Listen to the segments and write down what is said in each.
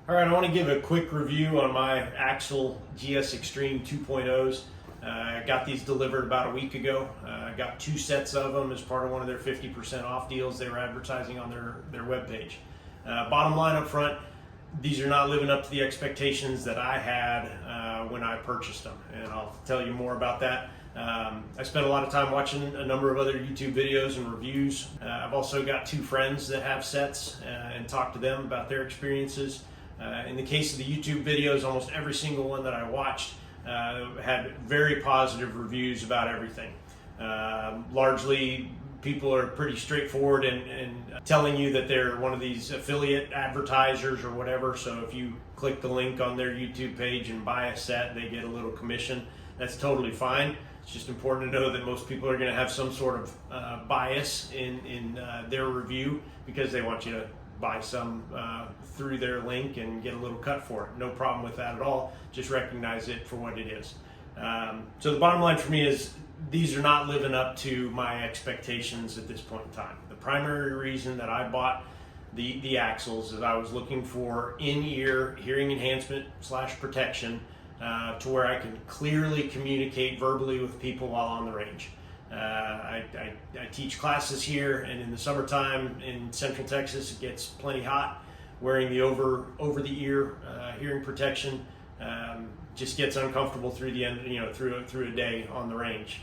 All right, I want to give a quick review on my Axil GS Extreme 2.0s. I got these delivered about a week ago. I got 2 sets of them as part of one of their 50% off deals they were advertising on their webpage. Bottom line up front, these are not living up to the expectations that I had when I purchased them, and I'll tell you more about that. I spent a lot of time watching a number of other YouTube videos and reviews. I've also got 2 friends that have sets and talked to them about their experiences. In the case of the YouTube videos, almost every single one that I watched had very positive reviews about everything. Largely, people are pretty straightforward and telling you that they're one of these affiliate advertisers or whatever. So if you click the link on their YouTube page and buy a set, they get a little commission. That's totally fine. It's just important to know that most people are going to have some sort of bias in their review because they want you to buy some through their link and get a little cut for it. No problem with that at all. Just recognize it for what it is. So the bottom line for me is these are not living up to my expectations at this point in time. The primary reason that I bought the Axils is I was looking for in-ear hearing enhancement / protection to where I can clearly communicate verbally with people while on the range. I teach classes here, and in the summertime in Central Texas it gets plenty hot. Wearing the over the ear hearing protection just gets uncomfortable through the end, through a day on the range,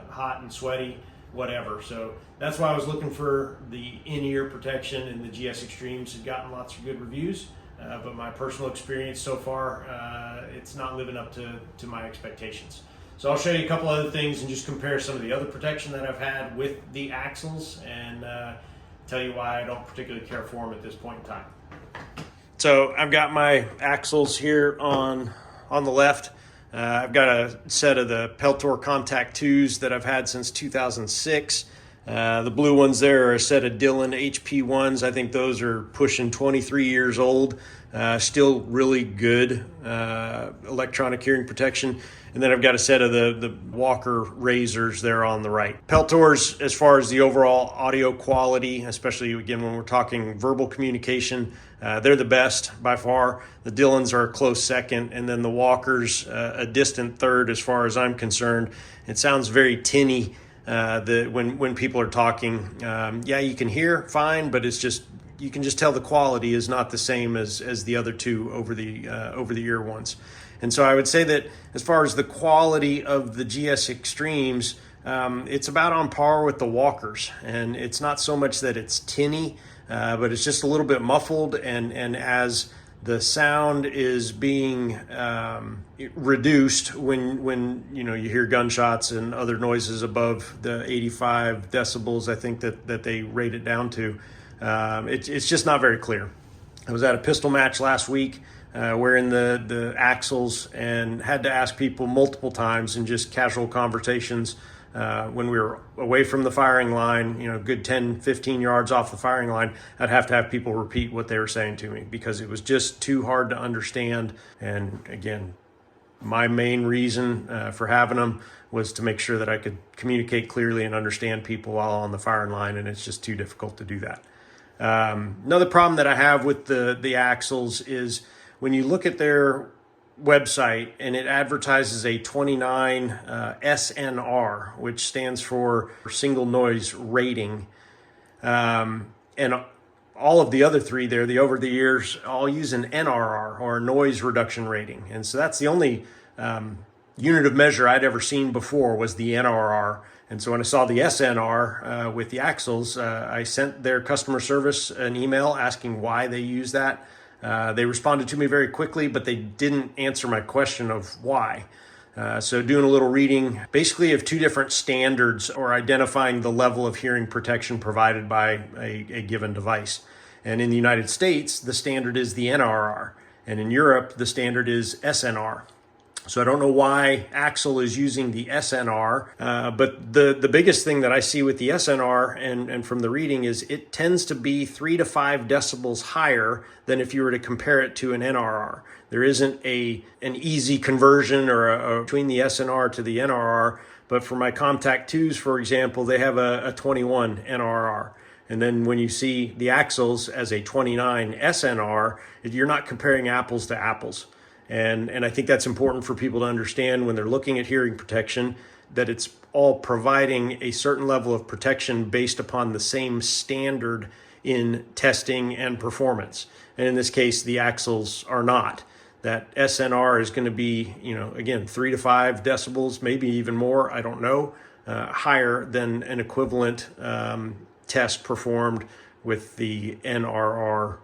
hot and sweaty, whatever. So that's why I was looking for the in-ear protection, and the GS Extremes had gotten lots of good reviews. But my personal experience so far, it's not living up to my expectations. So I'll show you a couple other things and just compare some of the other protection that I've had with the Axils and tell you why I don't particularly care for them at this point in time. So I've got my Axils here on the left. I've got a set of the Peltor Contact 2s that I've had since 2006. The blue ones there are a set of Dillon HP 1s. I think those are pushing 23 years old. Still really good electronic hearing protection. And then I've got a set of the Walker Razors there on the right. Peltors, as far as the overall audio quality, especially again when we're talking verbal communication, they're the best by far. The Dillons are a close second, and then the Walkers a distant third as far as I'm concerned. It sounds very tinny when people are talking. Yeah, you can hear fine, but it's just you can just tell the quality is not the same as the other 2 over the ear ones. And so I would say that as far as the quality of the GS Extremes, it's about on par with the Walkers. And it's not so much that it's tinny, but it's just a little bit muffled. And as the sound is being reduced when you hear gunshots and other noises above the 85 decibels, I think that they rate it down to, it's just not very clear. I was at a pistol match last week wearing the Axils and had to ask people multiple times in just casual conversations when we were away from the firing line, good 10, 15 yards off the firing line, I'd have to have people repeat what they were saying to me because it was just too hard to understand. And again, my main reason for having them was to make sure that I could communicate clearly and understand people while on the firing line, and it's just too difficult to do that. Another problem that I have with the Axils is when you look at their website and it advertises a 29 SNR, which stands for single noise rating, and all of the other 3 there, the over the ears, all use an NRR or noise reduction rating. And so that's the only unit of measure I'd ever seen before was the NRR. And so when I saw the SNR with the Axils, I sent their customer service an email asking why they use that. They responded to me very quickly, but they didn't answer my question of why. So doing a little reading, basically of 2 different standards or identifying the level of hearing protection provided by a given device. And in the United States, the standard is the NRR. And in Europe, the standard is SNR. So I don't know why Axil is using the SNR, but the biggest thing that I see with the SNR and from the reading is it tends to be 3 to 5 decibels higher than if you were to compare it to an NRR. There isn't an easy conversion or between the SNR to the NRR, but for my Contact 2s, for example, they have a 21 NRR. And then when you see the Axils as a 29 SNR, you're not comparing apples to apples. And I think that's important for people to understand when they're looking at hearing protection, that it's all providing a certain level of protection based upon the same standard in testing and performance. And in this case, the Axils are not. That SNR is going to be, again, 3 to 5 decibels, maybe even more, I don't know, higher than an equivalent test performed with the NRR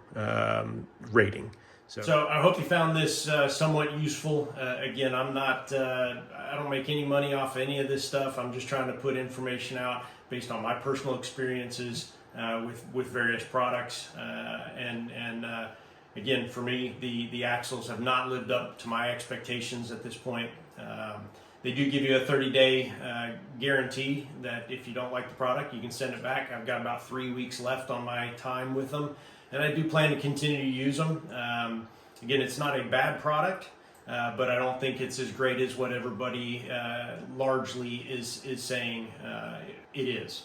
rating. So I hope you found this somewhat useful. Again, I don't make any money off any of this stuff. I'm just trying to put information out based on my personal experiences with various products. Again, for me, the Axils have not lived up to my expectations at this point. They do give you a 30-day guarantee that if you don't like the product, you can send it back. I've got about 3 weeks left on my time with them, and I do plan to continue to use them. Again, it's not a bad product, but I don't think it's as great as what everybody largely is saying it is.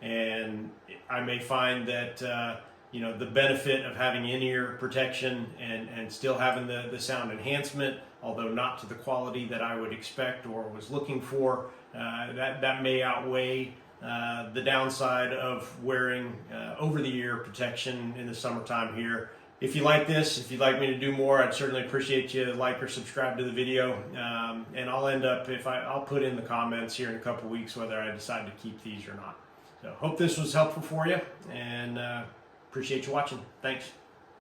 And I may find that the benefit of having in-ear protection and still having the sound enhancement, although not to the quality that I would expect or was looking for, that may outweigh the downside of wearing over-the-ear protection in the summertime here. If you like this, if you'd like me to do more, I'd certainly appreciate you like or subscribe to the video. And I'll end up, I'll put in the comments here in a couple weeks whether I decide to keep these or not. So hope this was helpful for you, and appreciate you watching. Thanks.